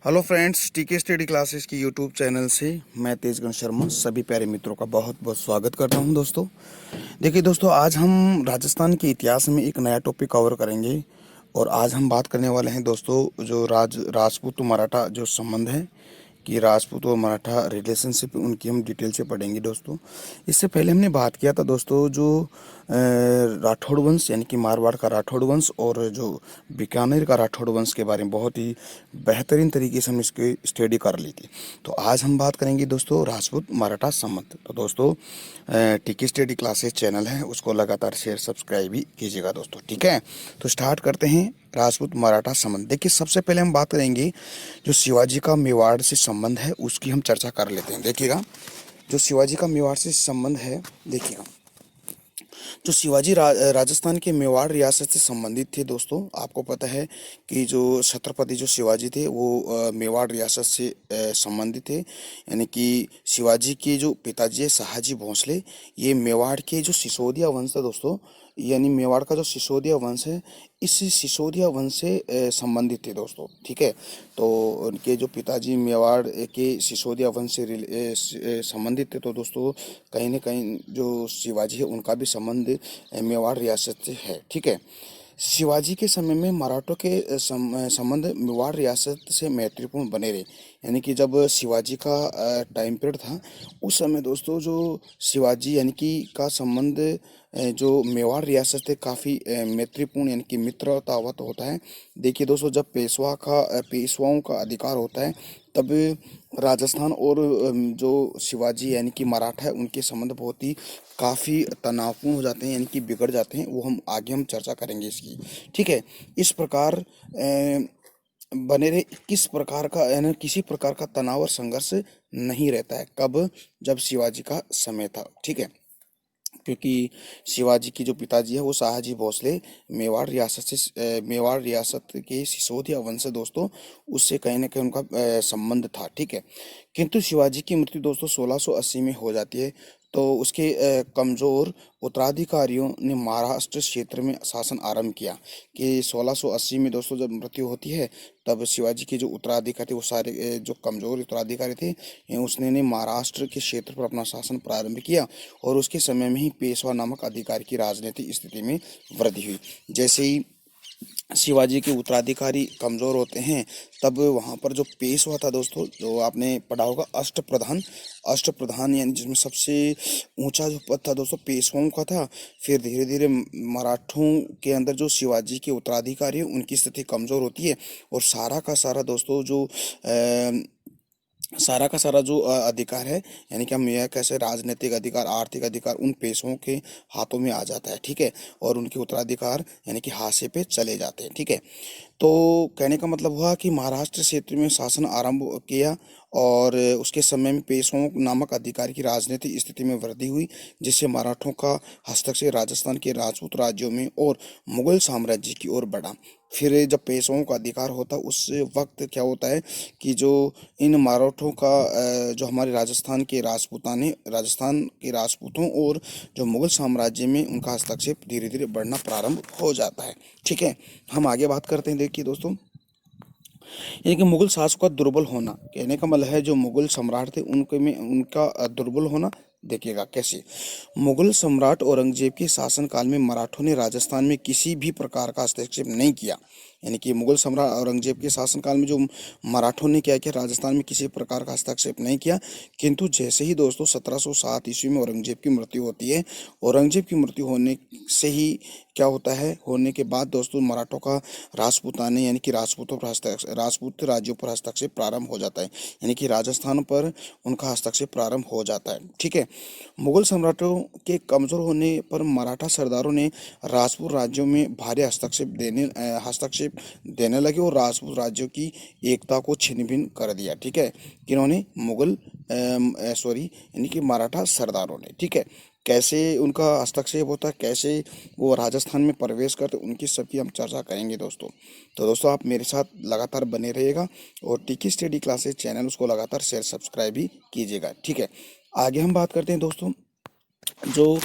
Hello friends, टीके study classes की YouTube channel से मैं तेजगण शर्मा सभी प्यारे मित्रों का बहुत बहुत स्वागत करता हूं। दोस्तों देखिए दोस्तों, आज हम राजस्थान के इतिहास में एक नया टॉपिक कवर करेंगे। और आज हम बात करने वाले हैं दोस्तों, जो राजपूत मराठा जो संबंध है कि राजपूत और मराठा रिलेशनशिप, उनकी हम डिटेल से पढ़ेंगे दोस्तों। इससे पहले हमने बात किया था दोस्तों, जो राठौड़ वंश यानी कि मारवाड़ का राठौड़ वंश और जो बीकानेर का राठौड़ वंश के बारे में बहुत ही बेहतरीन तरीके से हम इसकी स्टडी कर ली थी। तो आज हम बात करेंगे दोस्तों राजपूत मराठा संबंध। तो दोस्तों टीके स्टडी क्लासेस चैनल है, उसको लगातार शेयर सब्सक्राइब भी कीजिएगा दोस्तों, ठीक है। तो स्टार्ट करते हैं राजपूत मराठा संबंध। देखिए सबसे पहले हम बात करेंगे जो शिवाजी का मेवाड़ से संबंध है, उसकी हम चर्चा कर लेते हैं। देखिएगा, जो शिवाजी का मेवाड़ से संबंध है, देखिएगा जो शिवाजी राजस्थान के मेवाड़ रियासत से संबंधित थे दोस्तों। आपको पता है कि जो छत्रपति जो शिवाजी थे वो मेवाड़ रियासत से संबंधित थे। यानी कि शिवाजी के जो पिताजी है शहाजी भोंसले, ये मेवाड़ के जो सिसोदिया वंश है दोस्तों, यानी मेवाड़ का जो सिसोदिया वंश है, इस सिसोदिया वंश से संबंधित थे दोस्तों, ठीक है। तो उनके जो पिताजी मेवाड़ के सिसोदिया वंश से संबंधित थे। तो दोस्तों कहीं ना कहीं जो शिवाजी है उनका भी संबंध मेवाड़ रियासत से है, ठीक है। शिवाजी के समय में मराठों के संबंध मेवाड़ रियासत से मैत्रीपूर्ण बने रहे। यानी कि जब शिवाजी का टाइम पीरियड था, उस समय दोस्तों जो शिवाजी यानी कि का संबंध जो मेवाड़ रियासत से काफ़ी मैत्रीपूर्ण यानी कि मित्रतावत होता है। देखिए दोस्तों, जब पेशवाओं का अधिकार होता है, तब राजस्थान और जो शिवाजी यानी कि मराठा है, उनके संबंध बहुत ही काफ़ी तनावपूर्ण हो जाते हैं, यानी कि बिगड़ जाते हैं। वो हम आगे हम चर्चा करेंगे इसकी, ठीक है। इस प्रकार बने रहे, किस प्रकार का यानी किसी प्रकार का तनाव और संघर्ष नहीं रहता है। कब? जब शिवाजी का समय था, ठीक है। क्योंकि शिवाजी की जो पिताजी है वो शहाजी भोसले मेवाड़ रियासत के सिसोदिया वंश से दोस्तों, उससे कहीं ना कहीं उनका संबंध था, ठीक है। किंतु शिवाजी की मृत्यु दोस्तों 1680 में हो जाती है। तो उसके कमजोर उत्तराधिकारियों ने महाराष्ट्र क्षेत्र में शासन आरंभ किया। कि 1680 में दोस्तों जब मृत्यु होती है, तब शिवाजी के जो उत्तराधिकारी थे वो सारे जो कमजोर उत्तराधिकारी थे, उसने ने महाराष्ट्र के क्षेत्र पर अपना शासन प्रारंभ किया। और उसके समय में ही पेशवा नामक अधिकारी की राजनीतिक स्थिति में वृद्धि हुई। जैसे ही शिवाजी के उत्तराधिकारी कमजोर होते हैं, तब वहां पर जो पेशवा था दोस्तों, जो आपने पढ़ा होगा अष्टप्रधान, यानी जिसमें सबसे ऊंचा जो पद था दोस्तों पेशवाओं का था। फिर धीरे धीरे मराठों के अंदर जो शिवाजी के उत्तराधिकारी है उनकी स्थिति कमजोर होती है। और सारा का सारा दोस्तों जो सारा का सारा जो अधिकार है, यानी कि हम यह कैसे राजनीतिक अधिकार आर्थिक अधिकार उन पेशों के हाथों में आ जाता है, ठीक है। और उनके उत्तराधिकार यानी कि हाशिए पे चले जाते हैं, ठीक है। तो कहने का मतलब हुआ कि महाराष्ट्र क्षेत्र में शासन आरंभ किया, और उसके समय में पेशवाओं नामक अधिकारी की राजनीतिक स्थिति में वृद्धि हुई, जिससे मराठों का हस्तक्षेप राजस्थान के राजपूत राज्यों में और मुगल साम्राज्य की ओर बढ़ा। फिर जब पेशवाओं का अधिकार होता, उस वक्त क्या होता है कि जो इन मराठों का जो हमारे राजस्थान के राजपूतों और जो मुगल साम्राज्य में उनका हस्तक्षेप धीरे धीरे बढ़ना प्रारंभ हो जाता है, ठीक है। हम आगे बात करते हैं। देखिए दोस्तों, यानी कि मुगल शासक का दुर्बल होना, कहने का मतलब है जो मुगल सम्राट थे उनके में उनका दुर्बल होना। देखिएगा कैसे मुगल सम्राट औरंगजेब के शासनकाल में मराठों ने राजस्थान में किसी भी प्रकार का हस्तक्षेप नहीं किया। यानी कि मुगल सम्राट औरंगजेब के शासनकाल में जो मराठों ने क्या किया, राजस्थान में किसी प्रकार का हस्तक्षेप नहीं किया। किंतु जैसे ही दोस्तों 1707 ईस्वी में औरंगजेब की मृत्यु होती है, औरंगजेब की मृत्यु होने से ही क्या होता है, होने के बाद दोस्तों मराठों का राजपूताने यानी कि राजपूत राज्यों पर हस्तक्षेप प्रारंभ हो जाता है। यानी कि राजस्थान पर उनका हस्तक्षेप प्रारंभ हो जाता है, ठीक है। मुगल सम्राटों के कमजोर होने पर मराठा सरदारों ने राजपूत राज्यों में भारी हस्तक्षेप देने लगे और राजपूत राज्यों की एकता को छिन्न भिन्न कर दिया, ठीक है। किन्होंने? यानी कि मराठा सरदारों ने, ठीक है। कैसे उनका हस्तक्षेप होता है, कैसे वो राजस्थान में प्रवेश करते, उनकी सबकी हम चर्चा करेंगे दोस्तों। तो दोस्तों आप मेरे साथ लगातार बने रहिएगा, और टीकी स्टडी क्लासेस चैनल उसको लगातार शेयर सब्सक्राइब भी कीजिएगा, ठीक है। आगे हम बात करते हैं दोस्तों, जो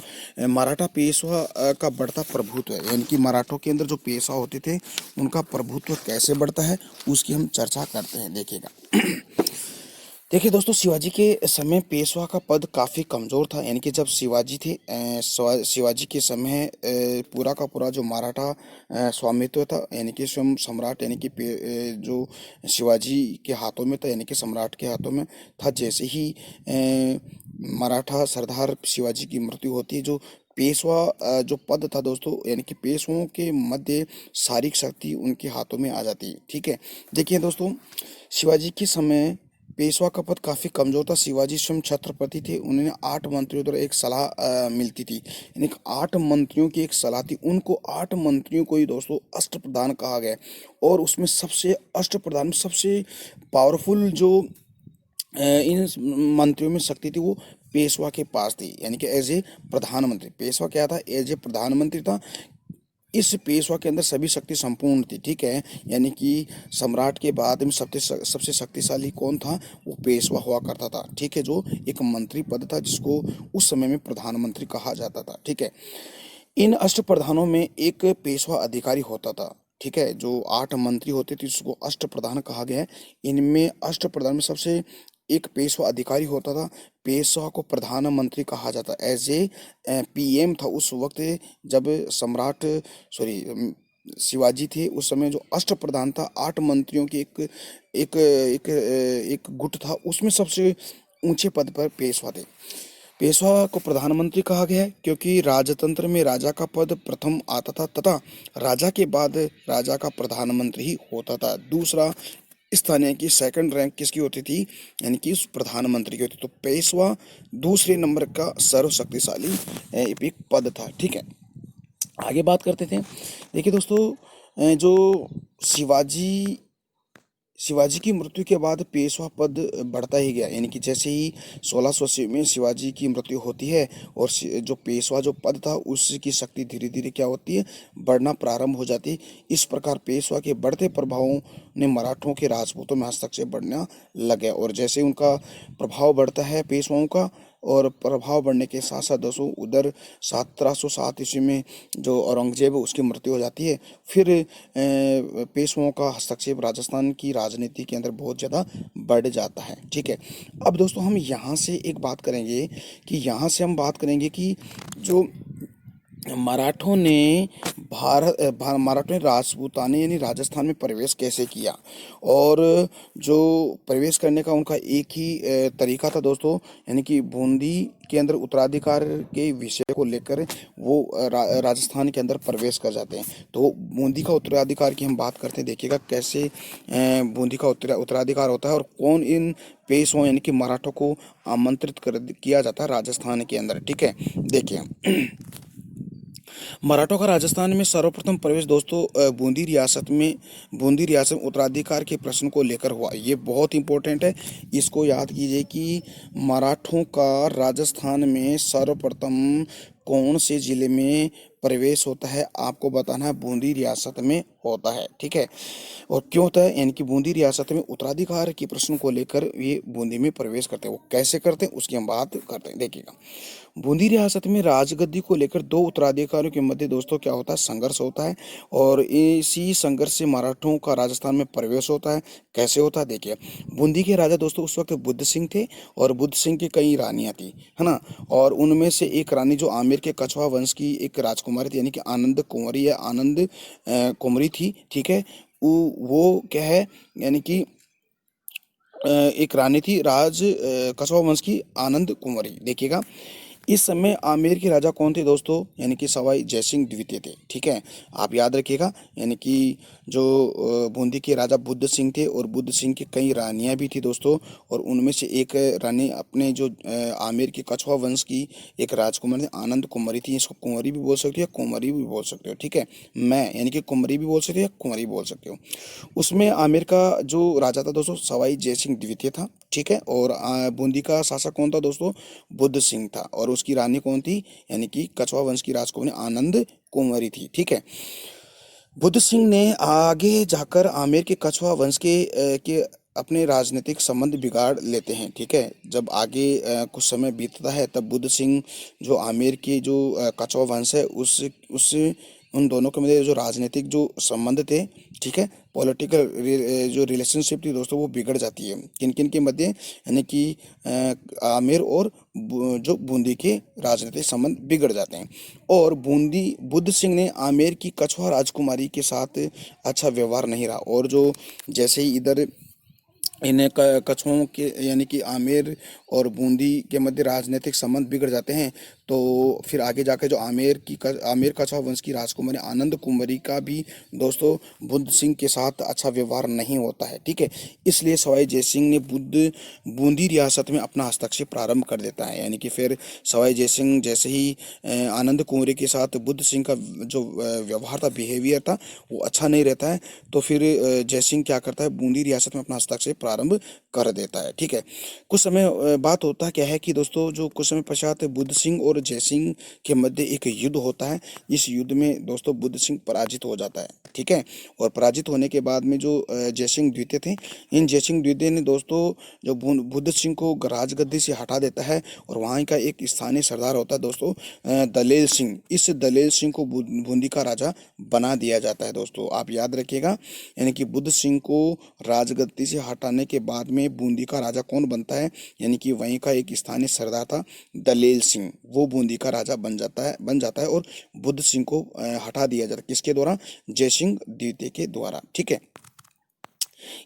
मराठा पेशवा का बढ़ता प्रभुत्व है, यानी कि मराठों के अंदर जो पेशवा होते थे उनका प्रभुत्व कैसे बढ़ता है उसकी हम चर्चा करते हैं। देखिएगा देखिए दोस्तों, शिवाजी के समय पेशवा का पद काफ़ी कमज़ोर था। यानी कि जब शिवाजी थे, शिवाजी के समय पूरा का पूरा जो मराठा स्वामित्व था, यानी कि स्वयं सम्राट, यानी कि जो शिवाजी के हाथों में था, यानी कि सम्राट के हाथों में था। जैसे ही मराठा सरदार शिवाजी की मृत्यु होती है, जो पेशवा जो पद था दोस्तों, यानी कि पेशवाओं के मध्य सारी शक्ति उनके हाथों में आ जाती है। ठीक है, देखिए दोस्तों, शिवाजी के समय पेशवा का पद काफी कमजोर था। शिवाजी स्वयं छत्रपति थे, उन्हें 8 मंत्रियों द्वारा एक सलाह मिलती थी, यानी कि 8 मंत्रियों की एक सलाह थी। उनको 8 मंत्रियों को ही दोस्तों अष्टप्रधान कहा गया। और उसमें सबसे अष्टप्रधान में सबसे पावरफुल जो इन मंत्रियों में शक्ति थी वो पेशवा के पास थी, यानी कि एज ए प्रधानमंत्री। पेशवा क्या था? एज ए प्रधानमंत्री था। इस पेशवा के अंदर सभी शक्ति संपूर्ण थी। ठीक है, यानी कि सम्राट के बाद में सबसे सबसे शक्तिशाली कौन था? वो पेशवा हुआ करता था। ठीक है, जो एक मंत्री पद था जिसको उस समय में प्रधानमंत्री कहा जाता था। ठीक है, इन अष्ट प्रधानों में एक पेशवा अधिकारी होता था। ठीक है, जो 8 मंत्री होते थे जिसको अष्ट प्रधान कहा गया है। इनमें अष्ट प्रधान में सबसे एक पेशवा अधिकारी होता था। पेशवा को प्रधानमंत्री कहा जाता, एज ए पीएम था उस वक्त जब सम्राट, सॉरी, शिवाजी थे उस समय। जो अष्ट प्रधान था, 8 मंत्रियों की एक एक एक एक गुट था, उसमें सबसे ऊंचे पद पर पेशवा थे। पेशवा को प्रधानमंत्री कहा गया है क्योंकि राजतंत्र में राजा का पद प्रथम आता था, तथा राजा के बाद राजा का प्रधानमंत्री ही होता था। दूसरा स्थान, यानी कि सेकंड रैंक किसकी होती थी? यानी कि उस प्रधानमंत्री की होती। तो पेशवा दूसरे नंबर का सर्वशक्तिशाली एक पद था। ठीक है, आगे बात करते थे। देखिए दोस्तों, जो शिवाजी शिवाजी की मृत्यु के बाद पेशवा पद बढ़ता ही गया। यानी कि जैसे ही 1680 में शिवाजी की मृत्यु होती है और जो पेशवा जो पद था उसकी शक्ति धीरे धीरे क्या होती है? बढ़ना प्रारंभ हो जाती है। इस प्रकार पेशवा के बढ़ते प्रभावों ने मराठों के राजपूतों में हस्तक्षेप बढ़ना लगे। और जैसे उनका प्रभाव बढ़ता है पेशवाओं का, और प्रभाव बढ़ने के साथ साथ दोस्तों उधर 1707 ईस्वी में जो औरंगजेब है उसकी मृत्यु हो जाती है। फिर पेशवाओं का हस्तक्षेप राजस्थान की राजनीति के अंदर बहुत ज़्यादा बढ़ जाता है। ठीक है, अब दोस्तों हम यहाँ से एक बात करेंगे कि यहाँ से हम बात करेंगे कि जो मराठों ने मराठों ने राजपूताने यानी राजस्थान में प्रवेश कैसे किया। और जो प्रवेश करने का उनका एक ही तरीका था दोस्तों, यानी कि बूंदी के अंदर उत्तराधिकार के विषय को लेकर वो राजस्थान के अंदर प्रवेश कर जाते हैं। तो बूंदी का उत्तराधिकार की हम बात करते हैं। देखिएगा कैसे बूंदी का उत्तराधिकार होता है और कौन इन पेशवाओं यानी कि मराठों को आमंत्रित कर किया जाता है राजस्थान के अंदर। ठीक है, देखिए, मराठों का राजस्थान में सर्वप्रथम प्रवेश दोस्तों बूंदी रियासत में उत्तराधिकार के प्रश्न को लेकर हुआ। ये बहुत इंपॉर्टेंट है, इसको याद कीजिए कि मराठों का राजस्थान में सर्वप्रथम कौन से जिले में प्रवेश होता है, आपको बताना है। बूंदी रियासत में होता है। ठीक है, और क्यों होता है? यानी कि बूंदी रियासत में उत्तराधिकार के प्रश्न को लेकर ये बूंदी में प्रवेश करते हैं। वो कैसे करते हैं उसकी हम बात करते हैं। देखिएगा, बूंदी रियासत में राजगद्दी को लेकर दो उत्तराधिकारियों के मध्य दोस्तों क्या होता है? संघर्ष होता है। और इसी संघर्ष से मराठों का राजस्थान में प्रवेश होता है। कैसे होता है? देखिए, बूंदी के राजा दोस्तों उस वक्त बुद्ध सिंह थे, और बुद्ध सिंह की कई रानियां थी, है ना। और उनमें से एक रानी जो आमेर के कछवा वंश की एक राजकुमारी थी, यानी कि आनंद कुंवरी या आनंद कुंवरी थी। ठीक है, वो क्या है? यानी कि एक रानी थी कछवा वंश की आनंद कुंवरी। देखिएगा, इस समय आमेर के राजा कौन थे दोस्तों? यानी कि सवाई जयसिंह द्वितीय थे। ठीक है, आप याद रखिएगा। यानी कि जो बूंदी के राजा बुद्ध सिंह थे, और बुद्ध सिंह की कई रानियां भी थी दोस्तों। और उनमें से एक रानी अपने जो आमेर के कछवा वंश की एक राजकुमारी आनंद कुंवरी थी। इसको कुंवरी भी बोल सकते हो, कुंवरी भी बोल सकते हो। ठीक है, मैं यानी कि कुंवरी भी बोल सकते हो या कुंवरी बोल सकते हो। उसमें आमेर का जो राजा था दोस्तों सवाई जयसिंह द्वितीय था। ठीक है, और बूंदी का शासक कौन था दोस्तों? बुद्ध सिंह था। और उसकी रानी कौन थी? यानी कि कछवा वंश की राजकुमारी आनंद कुंवरी थी। ठीक है, बुद्ध सिंह ने आगे जाकर आमेर के कछवा वंश के अपने राजनीतिक संबंध बिगाड़ लेते हैं। ठीक है, जब आगे कुछ समय बीतता है तब बुद्ध सिंह जो आमेर के जो कछवा वंश है उस उन दोनों के मध्य जो राजनीतिक जो संबंध थे, ठीक है, पॉलिटिकल जो रिलेशनशिप थी दोस्तों वो बिगड़ जाती है। किन किन के मध्य, यानी कि आमेर और जो बूंदी के राजनीतिक संबंध बिगड़ जाते हैं। और बूंदी बुद्ध सिंह ने आमेर की कछवा राजकुमारी के साथ अच्छा व्यवहार नहीं रहा, और जो जैसे ही इधर इन कछुओं के यानी कि आमेर और बूंदी के मध्य राजनीतिक संबंध बिगड़ जाते हैं, तो फिर आगे जाकर जो आमेर कछवा वंश की राजकुमारी आनंद कुंवरी का भी दोस्तों बुद्ध सिंह के साथ अच्छा व्यवहार नहीं होता है। ठीक है, इसलिए सवाई जयसिंह ने बूंदी रियासत में अपना हस्तक्षेप प्रारंभ कर देता है। यानी कि फिर सवाई जयसिंह जैसे ही आनंद कुंवरी के साथ बुद्ध सिंह का जो व्यवहार था, बिहेवियर था, वो अच्छा नहीं रहता है, तो फिर जयसिंह क्या करता है, बूंदी रियासत में अपना हस्तक्षेप प्रारंभ कर देता है। ठीक है, कुछ समय बात होता क्या है कि दोस्तों जो कुछ समय पश्चात बुद्ध सिंह और जयसिंह के मध्य एक युद्ध होता है। इस युद्ध में दोस्तों बुद्ध सिंह पराजित हो जाता है। ठीक है, और पराजित होने के बाद में जो जयसिंह द्वितीय थे, इन जयसिंह द्वितीय ने दोस्तों जो बुद्ध सिंह को राजगद्दी से हटा देता है, और वहाँ का एक स्थानीय सरदार होता है दोस्तों दलेल सिंह। इस दलेल सिंह को बूंदी का राजा बना दिया जाता है। दोस्तों आप याद रखिएगा, यानी कि बुद्ध सिंह को राजगद्दी से हटाने के बाद में बूंदी का राजा कौन बनता है, यानी कि वहीं का एक स्थानीय सरदार था दलेल सिंह, वो बूंदी का राजा बन जाता है और बुद्ध सिंह को हटा दिया जाता है। किसके द्वारा? जयसिंह द्वितीय के द्वारा। ठीक है,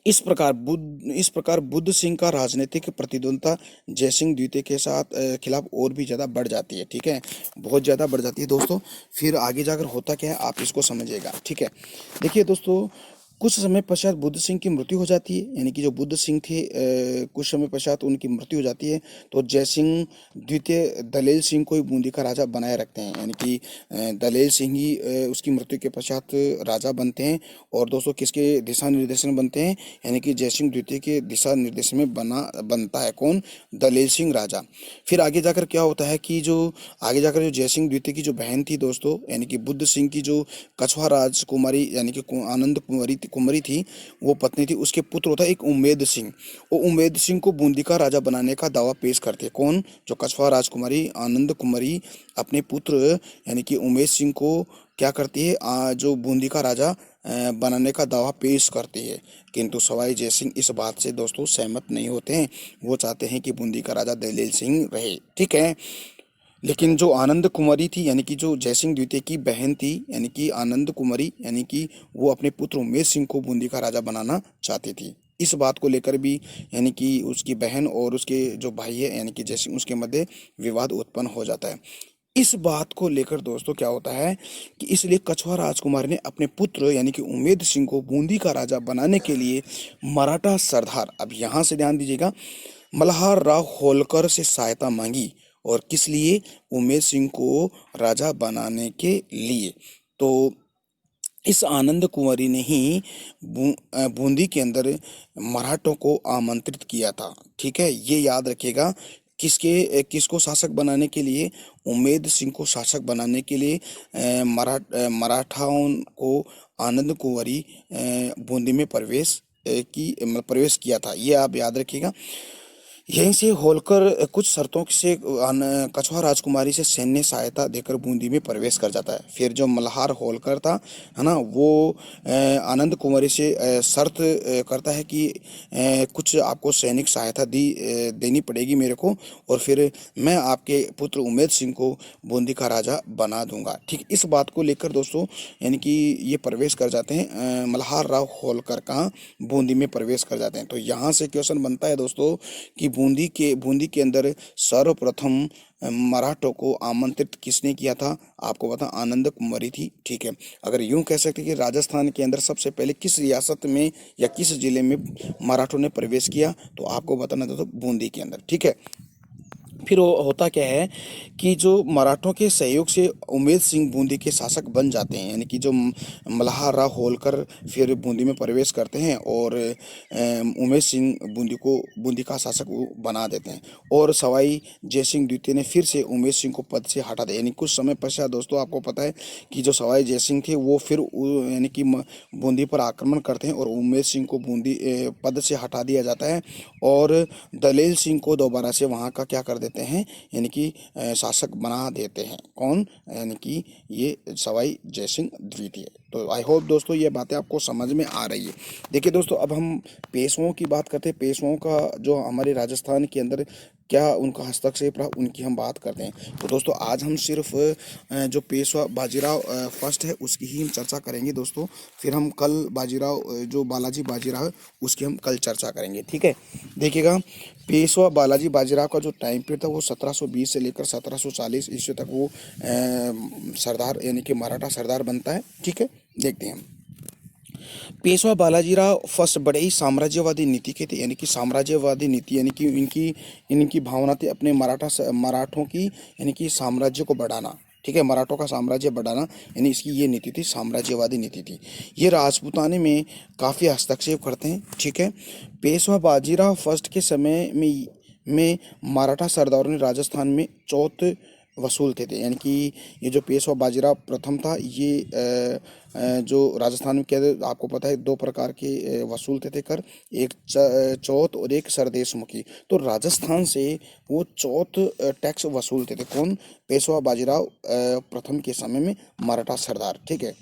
इस प्रकार बुद्ध सिंह का राजनीतिक प्रतिद्वंदता जयसिंह द्वितीय के साथ खिलाफ और भी ज़्यादा बढ़ जाती है। ठीक है, बहुत ज़्यादा बढ़ जाती है दोस्तों। फिर आगे जाकर होता क्या है आप इसको समझिएगा। ठीक है, देखिए दोस्तों, कुछ समय पश्चात बुद्ध सिंह की मृत्यु हो जाती है। यानी कि जो बुद्ध सिंह थे कुछ समय पश्चात उनकी मृत्यु हो जाती है, तो जयसिंह द्वितीय दलेल सिंह को ही बूंदी का राजा बनाए रखते हैं। यानी कि दलेल सिंह ही उसकी मृत्यु के पश्चात राजा बनते हैं। और दोस्तों किसके दिशा निर्देशन बनते हैं, यानी कि जयसिंह द्वितीय के दिशा निर्देशन में बनता है कौन? दलेल सिंह राजा। फिर आगे जाकर क्या होता है कि जो आगे जाकर जो जयसिंह द्वितीय की जो बहन थी दोस्तों, यानी कि बुद्ध सिंह की जो कछवा राजकुमारी यानी कि आनंद कुंवरी थी, वो पत्नी थी, उसके पुत्र होता है एक उम्मेद सिंह। वो उम्मेद सिंह को बूंदी का राजा बनाने का दावा पेश करते हैं। कौन? जो कछवा राजकुमारी आनंद कुंवरी अपने पुत्र यानी कि उम्मेद सिंह को क्या करती है, जो बूंदी का राजा बनाने का दावा पेश करती है। किंतु सवाई जयसिंह इस बात से दोस्तों सहमत नहीं होते हैं। वो चाहते हैं कि बूंदी का राजा दलेल सिंह रहे। ठीक है, लेकिन जो आनंद कुमारी थी, यानी कि जो जयसिंह द्वितीय की बहन थी, यानी कि आनंद कुमारी, यानी कि वो अपने पुत्र उमेश सिंह को बूंदी का राजा बनाना चाहती थी। इस बात को लेकर भी यानी कि उसकी बहन और उसके जो भाई है यानी कि जयसिंह, उसके मध्य विवाद उत्पन्न हो जाता है। इस बात को लेकर दोस्तों क्या होता है कि इसलिए कछवा राजकुमार ने अपने पुत्र यानी कि उमेद सिंह को बूंदी का राजा बनाने के लिए मराठा सरदार, अब यहाँ से ध्यान दीजिएगा, मल्हार राव होलकर से सहायता मांगी। और किस लिए? उमेश सिंह को राजा बनाने के लिए। तो इस आनंद कुंवरी ने ही बूंदी के अंदर मराठों को आमंत्रित किया था। ठीक है, ये याद रखिएगा। किसको शासक बनाने के लिए? उमेद सिंह को शासक बनाने के लिए मराठाओं को आनंद कुंवरी बूंदी में प्रवेश किया था। ये आप याद रखिएगा। यहीं से होलकर कुछ शर्तों से कछवा राजकुमारी से सैन्य सहायता देकर बूंदी में प्रवेश कर जाता है। फिर जो मल्हार होलकर था, है ना, वो आनंद कुंवरी से शर्त करता है कि कुछ आपको सैनिक सहायता देनी पड़ेगी मेरे को, और फिर मैं आपके पुत्र उमेद सिंह को बूंदी का राजा बना दूंगा। ठीक, इस बात को लेकर दोस्तों यानी कि ये प्रवेश कर जाते हैं, मल्हार राव होलकर कहाँ? बूंदी में प्रवेश कर जाते हैं। तो यहाँ से क्वेश्चन बनता है दोस्तों कि बूंदी के अंदर सर्वप्रथम मराठों को आमंत्रित किसने किया था? आपको पता, आनंद कुंवरी थी। ठीक है, अगर यूं कह सकते कि राजस्थान के अंदर सबसे पहले किस रियासत में या किस जिले में मराठों ने प्रवेश किया, तो आपको बताना था तो बूंदी के अंदर। ठीक है, फिर होता क्या है कि जो मराठों के सहयोग से उमेद सिंह बूंदी के शासक बन जाते हैं, यानी कि जो मल्हार राव होलकर फिर बूंदी में प्रवेश करते हैं और उमेद सिंह बूंदी का शासक वो बना देते हैं। और सवाई जयसिंह द्वितीय ने फिर से उमेद सिंह को पद से हटा दिया। यानी कुछ समय पश्चात दोस्तों आपको पता है कि जो सवाई जयसिंह थे वो फिर यानी कि बूंदी पर आक्रमण करते हैं और उमेद सिंह को बूंदी पद से हटा दिया जाता है और दलेल सिंह को दोबारा से वहाँ का क्या कर देते हैं, यानी कि शासक बना देते हैं। कौन? यानी कि ये सवाई जयसिंह द्वितीय। तो आई होप दोस्तों ये बातें आपको समझ में आ रही है। देखिए दोस्तों, अब हम पेशवाओं की बात करते हैं। पेशवाओं का जो हमारे राजस्थान के अंदर क्या उनका हस्तक्षेप रहा, उनकी हम बात करते हैं। तो दोस्तों आज हम सिर्फ जो पेशवा बाजीराव फर्स्ट है उसकी ही हम चर्चा करेंगे दोस्तों। फिर हम कल बाजीराव जो बालाजी बाजीराव है उसकी हम कल चर्चा करेंगे, ठीक है। देखिएगा, पेशवा बालाजी बाजीराव का जो टाइम पीरियड था वो 1720 से लेकर 1740 ईस्वी तक वो सरदार यानी कि मराठा सरदार बनता है, ठीक है। देखते हैं हम। पेशवा बालाजीराव फर्स्ट बड़े ही साम्राज्यवादी नीति के थे, यानी कि साम्राज्यवादी नीति यानी कि इनकी इनकी भावना थी अपने मराठों की यानी कि साम्राज्य को बढ़ाना, ठीक है। मराठों का साम्राज्य बढ़ाना यानी इसकी ये नीति थी, साम्राज्यवादी नीति थी। ये राजपूताने में काफ़ी हस्तक्षेप करते हैं, ठीक है। पेशवा बाजीराव फर्स्ट के समय में मराठा सरदारों ने राजस्थान में चौथ वसूलते थे। यानी कि ये जो पेशवा बाजीराव प्रथम था ये जो राजस्थान में क्या आपको पता है दो प्रकार के वसूलते थे कर, एक चौथ और एक सरदेशमुखी। तो राजस्थान से वो चौथ टैक्स वसूलते थे। कौन? पेशवा बाजीराव प्रथम के समय में मराठा सरदार, ठीक है।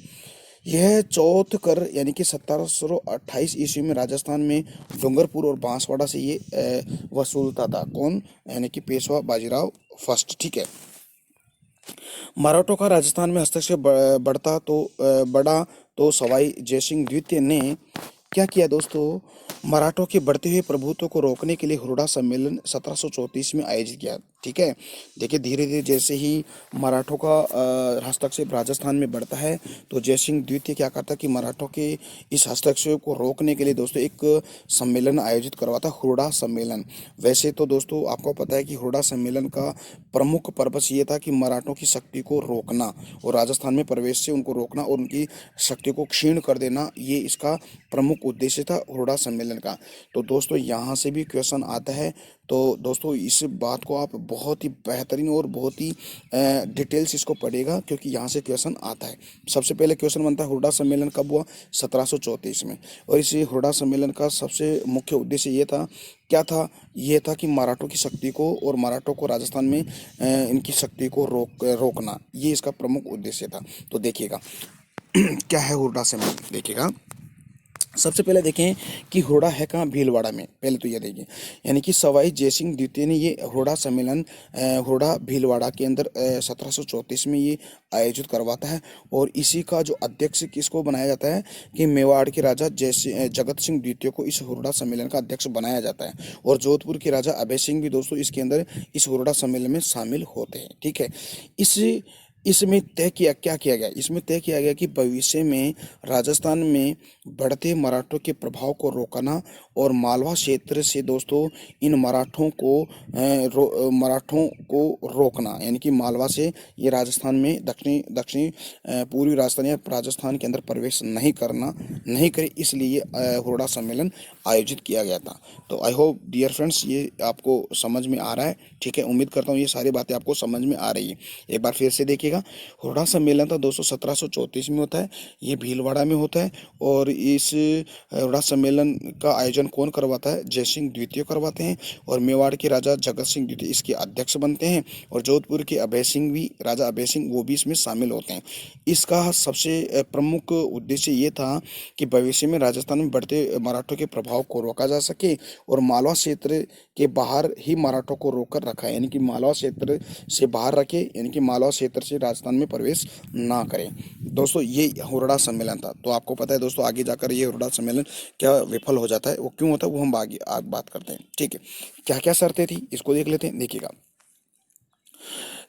यह चौथ कर यानी कि 1728 ईस्वी में राजस्थान में डूंगरपुर और बांसवाड़ा से ये वसूलता था। कौन? यानी कि पेशवा बाजीराव फर्स्ट, ठीक है। मराठों का राजस्थान में हस्तक्षेप बढ़ा तो सवाई जयसिंह द्वितीय ने क्या किया दोस्तों? मराठों के बढ़ते हुए प्रभुत्व को रोकने के लिए हुरडा सम्मेलन 1734 में आयोजित किया, ठीक है। देखिए धीरे धीरे जैसे ही मराठों का हस्तक्षेप राजस्थान में बढ़ता है तो जयसिंह द्वितीय क्या करता है कि मराठों के इस हस्तक्षेप को रोकने के लिए दोस्तों एक सम्मेलन आयोजित करवाता, हुरडा सम्मेलन। वैसे तो दोस्तों आपको पता है कि हुरडा सम्मेलन का प्रमुख पर्पस ये था कि मराठों की शक्ति को रोकना और राजस्थान में प्रवेश से उनको रोकना और उनकी शक्ति को क्षीण कर देना, ये इसका प्रमुख उद्देश्य था हुरडा सम्मेलन का। तो दोस्तों यहाँ से भी क्वेश्चन आता है। तो दोस्तों इस बात को आप बहुत ही बेहतरीन और बहुत ही डिटेल्स इसको पढ़ेगा क्योंकि यहाँ से क्वेश्चन आता है। सबसे पहले क्वेश्चन बनता है हुरडा सम्मेलन कब हुआ? 1734 में। और इस हुरडा सम्मेलन का सबसे मुख्य उद्देश्य ये था, क्या था? ये था कि मराठों की शक्ति को और मराठों को राजस्थान में इनकी शक्ति को रोकना, ये इसका प्रमुख उद्देश्य था। तो देखिएगा क्या है हुरडा सम्मेलन, देखिएगा। सबसे पहले देखें कि हुरडा है कहाँ? भीलवाड़ा में। पहले तो ये देखिए, यानी कि सवाई जयसिंह द्वितीय ने ये हुरडा सम्मेलन हुरडा भीलवाड़ा के अंदर 1734 में ये आयोजित करवाता है। और इसी का जो अध्यक्ष किसको बनाया जाता है कि मेवाड़ के राजा जगत सिंह द्वितीय को इस हुरडा सम्मेलन का अध्यक्ष बनाया जाता है। और जोधपुर के राजा अभय सिंह भी दोस्तों इसके अंदर इस हुरडा सम्मेलन में शामिल होते हैं, ठीक है। इसमें तय किया गया? इसमें तय किया गया कि भविष्य में राजस्थान में बढ़ते मराठों के प्रभाव को रोकना और मालवा क्षेत्र से दोस्तों इन मराठों को रोकना, यानी कि मालवा से ये राजस्थान में दक्षिणी पूर्वी राजस्थान या राजस्थान के अंदर प्रवेश नहीं करे, इसलिए हुरडा सम्मेलन आयोजित किया गया था। तो आई होप डियर फ्रेंड्स ये आपको समझ में आ रहा है, ठीक है। उम्मीद करता हूँ ये सारी बातें आपको समझ में आ रही है। एक बार फिर से देखिएगा, हुरडा सम्मेलन था दोस्तों 1734 में होता है, ये भीलवाड़ा में होता है। और इस हुरडा सम्मेलन का आयोजन कौन करवाता है? जयसिंह द्वितीय करवाते हैं। और मेवाड़ के राजा जगत सिंह द्वितीय इसके अध्यक्ष बनते हैं। और जोधपुर के राजा अभय सिंह वो भी इसमें शामिल होते हैं। इसका सबसे प्रमुख उद्देश्य ये था कि भविष्य में राजस्थान में बढ़ते मराठों के प्रभाव को रोका जा सके और मालवा क्षेत्र के बाहर ही मराठों को रोक कर रखा है, यानी कि मालवा क्षेत्र से बाहर रखे, यानी कि मालवा क्षेत्र से राजस्थान में प्रवेश ना करें। दोस्तों ये हुरडा सम्मेलन था। तो आपको पता है दोस्तों आगे जाकर ये हुरडा सम्मेलन क्या विफल हो जाता है, वो क्यों होता है वो हम आगे बात करते हैं, ठीक है। क्या क्या शर्तें थी इसको देख लेते हैं। देखिएगा,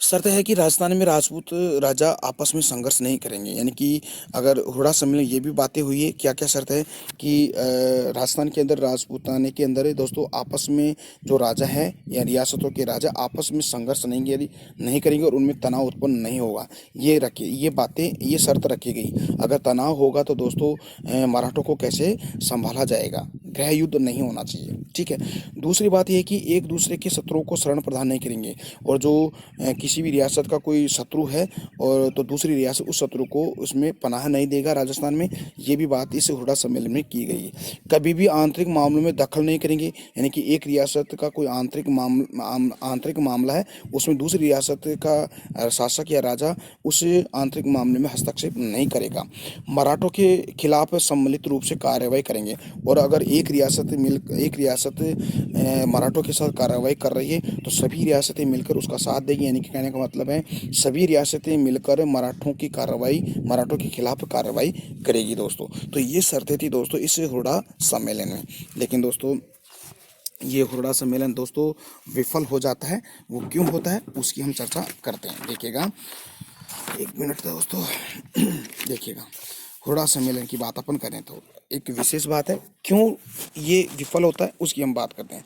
शर्त है कि राजस्थान में राजपूत राजा आपस में संघर्ष नहीं करेंगे, यानी कि अगर हुड़ा सम्मेलन ये भी बातें हुई है। क्या क्या शर्त है कि राजस्थान के अंदर राजपूताने के अंदर है दोस्तों, आपस में जो राजा है या रियासतों के राजा आपस में संघर्ष नहीं करेंगे और उनमें तनाव उत्पन्न नहीं होगा। ये बातें, ये शर्त रखी गई। अगर तनाव होगा तो दोस्तों मराठों को कैसे संभाला जाएगा, गृह युद्ध नहीं होना चाहिए, ठीक है। दूसरी बात यह है कि एक दूसरे के शत्रुओं को शरण प्रदान नहीं करेंगे, और जो किसी भी रियासत का कोई शत्रु है और तो दूसरी रियासत उस शत्रु को उसमें पनाह नहीं देगा राजस्थान में, ये भी बात इस हुड़ा सम्मेलन में की गई है। कभी भी आंतरिक मामलों में दखल नहीं करेंगे, यानी कि एक रियासत का कोई आंतरिक मामला है, उसमें दूसरी रियासत का शासक या राजा उस आंतरिक मामले में हस्तक्षेप नहीं करेगा। मराठों के खिलाफ सम्मिलित रूप से कार्रवाई करेंगे, और अगर एक रियासत मराठों के साथ कार्रवाई कर रही है तो सभी रियासतें मिलकर उसका साथ देगी, यानी कि कहने का मतलब है सभी रियासतें मिलकर मराठों के खिलाफ कार्रवाई करेगी दोस्तों। तो ये शर्तें थी दोस्तों इस हुड़ा सम्मेलन में। लेकिन दोस्तों ये हुड़ा सम्मेलन दोस्तों विफल हो जाता है। वो क्यों होता है उसकी हम चर्चा करते हैं, देखिएगा। एक मिनट दोस्तों देखिएगा, हुड़ा सम्मेलन की बात अपन करें तो एक विशेष बात है, क्यों ये विफल होता है उसकी हम बात करते हैं।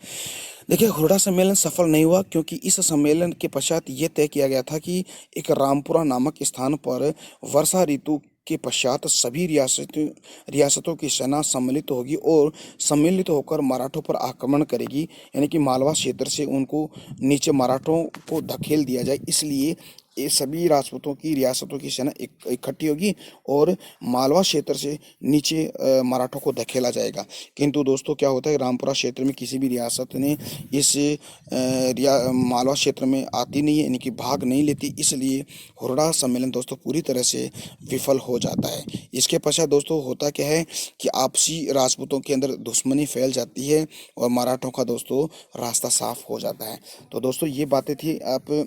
देखिए, हुड़ा सम्मेलन सफल नहीं हुआ क्योंकि इस सम्मेलन के पश्चात ये तय किया गया था कि एक रामपुरा नामक स्थान पर वर्षा ऋतु के पश्चात सभी रियासतों की सेना सम्मिलित होगी और सम्मिलित होकर मराठों पर आक्रमण करेगी, यानी कि मालवा क्षेत्र से उनको नीचे मराठों को धकेल दिया जाए। इसलिए ये सभी राजपूतों की रियासतों की सेना इकट्ठी होगी और मालवा क्षेत्र से नीचे मराठों को धकेला जाएगा। किंतु दोस्तों क्या होता है, रामपुरा क्षेत्र में किसी भी रियासत ने इस मालवा क्षेत्र में आती नहीं है, यानी कि भाग नहीं लेती, इसलिए हुड़ा सम्मेलन दोस्तों पूरी तरह से विफल हो जाता है। इसके पश्चात दोस्तों होता क्या है कि आपसी राजपूतों के अंदर दुश्मनी फैल जाती है और मराठों का दोस्तों रास्ता साफ हो जाता है। तो दोस्तों ये बातें थी आप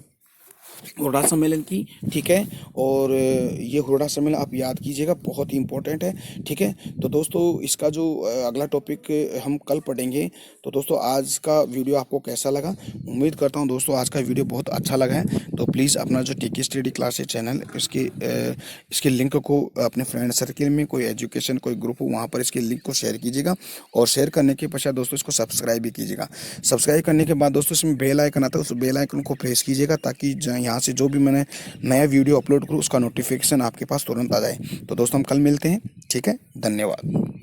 हुड़ा सम्मेलन की, ठीक है। और ये हुड़ा सम्मेलन आप याद कीजिएगा, बहुत ही इंपॉर्टेंट है, ठीक है। तो दोस्तों इसका जो अगला टॉपिक हम कल पढ़ेंगे। तो दोस्तों आज का वीडियो आपको कैसा लगा, उम्मीद करता हूँ दोस्तों आज का वीडियो बहुत अच्छा लगा है। तो प्लीज़ अपना जो टीके स्टडी क्लासेस चैनल इसके लिंक को अपने फ्रेंड सर्किल में, कोई एजुकेशन कोई ग्रुप हो वहाँ पर इसके लिंक को शेयर कीजिएगा, और शेयर करने के पश्चात दोस्तों इसको सब्सक्राइब भी कीजिएगा। सब्सक्राइब करने के बाद दोस्तों इसमें बेल आइकन आता है, उस बेल आइकन को प्रेस कीजिएगा ताकि यहाँ से जो भी मैंने नया वीडियो अपलोड करूँ उसका नोटिफिकेशन आपके पास तुरंत आ जाए। तो दोस्तों हम कल मिलते हैं, ठीक है, धन्यवाद।